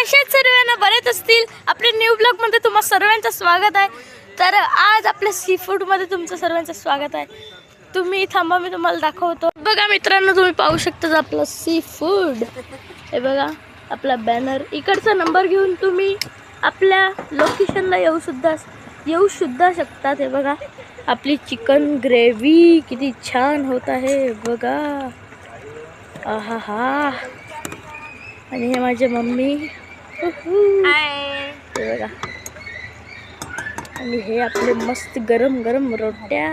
कशात सर्वांना बरेच असतील. आपल्या न्यू ब्लॉग मध्ये तुम्हा सर्वांचं स्वागत आहे. तर आज आपल्या सी फूड मध्ये तुमचं सर्वांचं स्वागत आहे. तुम्ही थांबा, मी तुम्हाला दाखवतो. बघा मित्रांनो, तुम्ही पाहू शकता आपलं सी फूड. हे बघा आपला बॅनर. इकडचा नंबर घेऊन तुम्ही आपल्या लोकेशनला येऊ सुद्धा शकतात. हे बघा आपली चिकन ग्रेव्ही किती छान होत आहे बघा. आहा हा. आणि हे माझे मम्मी. हे बघा. आणि हे आपले मस्त गरम गरम रोट्या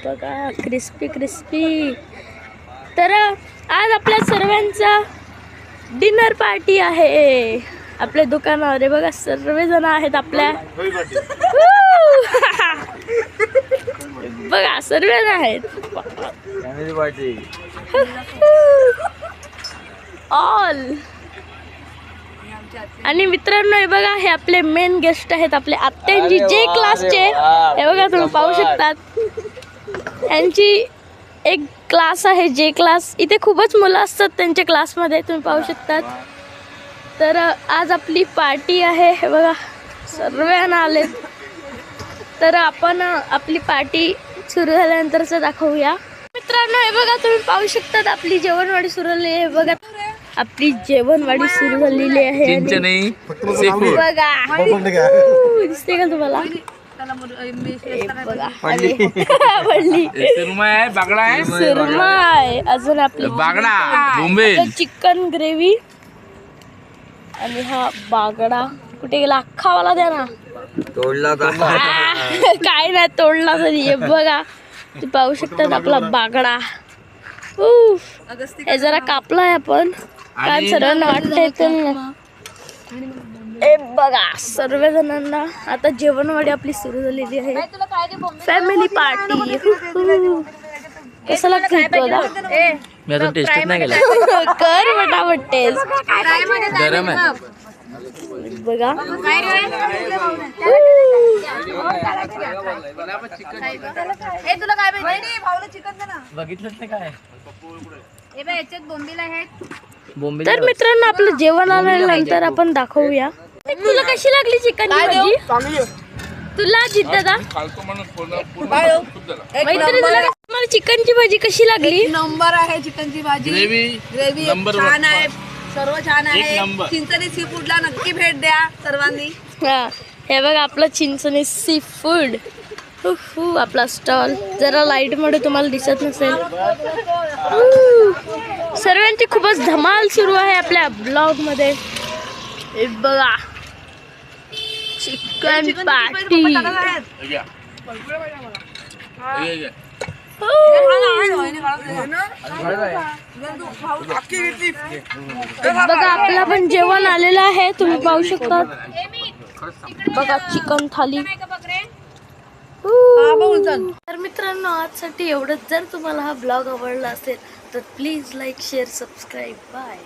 बघा, क्रिस्पी क्रिस्पी. तर आज आपल्या सर्वांचा डिनर पार्टी आहे आपल्या दुकानावर. बघा सर्वजण आहेत आपल्या. बघा सर्वजण आहेत. ऑल. आणि मित्रांनो हे बघा, हे आपले मेन गेस्ट आहेत आपले आत्यांची जे क्लासचे. हे बघा तुम्ही पाहू शकतात. यांची एक क्लास आहे जे क्लास. इथे खूपच मुलं असतात त्यांच्या क्लासमध्ये, तुम्ही पाहू शकतात. तर आज आपली पार्टी आहे. हे बघा सर्वजण आले. तर आपण आपली पार्टी सुरू झाल्यानंतरच दाखवूया. मित्रांनो हे बघा तुम्ही पाहू शकतात आपली जेवणवाडी सुरू झाली आहे. बघा आपली जेवणवाडी सुरू झालेली आहे. बघा दिसते का तुम्हाला? सुरमई, अजून आपली चिकन ग्रेव्ही. आणि हा बागडा कुठे गेला? अख्खा वाला द्या ना. तोडला काय नाही तोडला तरी. हे बघा तुम्ही पाहू शकतात आपला बागडा. हे जरा कापलाय आपण, काय सर्वांना वाटतंय ते बघा. सर्व जणांना आता जेवणवाडी आपली सुरू झालेली आहे. Family party. कसं लागतं टेस्ट नाही केला. कर फटाफट टेस्ट. गरम आहे बघा. बघितलंच नाही काय. तर मित्रांनो आपलं जेवण आल्यानंतर आपण दाखवूया. तुला कशी लागली चिकनची भाजी? तुला दादा मला चिकनची भाजी कशी लागली? नंबर आहे चिकनची भाजी. ग्रेव्ही छान आहे, सर्व छान आहे. चिंचणी सी फूडला नक्की भेट द्या सर्वांनी. हा हे बघा आपलं चिंचणी सी फूड. आपला स्टॉल जरा लाईट मध्ये तुम्हाला दिसत नसेल. सर्वांची खूपच धमाल सुरू आहे आपल्या ब्लॉग मध्ये. हे बघा चिकन पार्टी. बघा आपला पण जेवण आलेलं आहे, तुम्ही पाहू शकता. बघा चिकन थाली. तर मित्रांनो आजसाठी एवढंच. जर तुम्हाला हा ब्लॉग आवडला असेल तर please like share subscribe. Bye.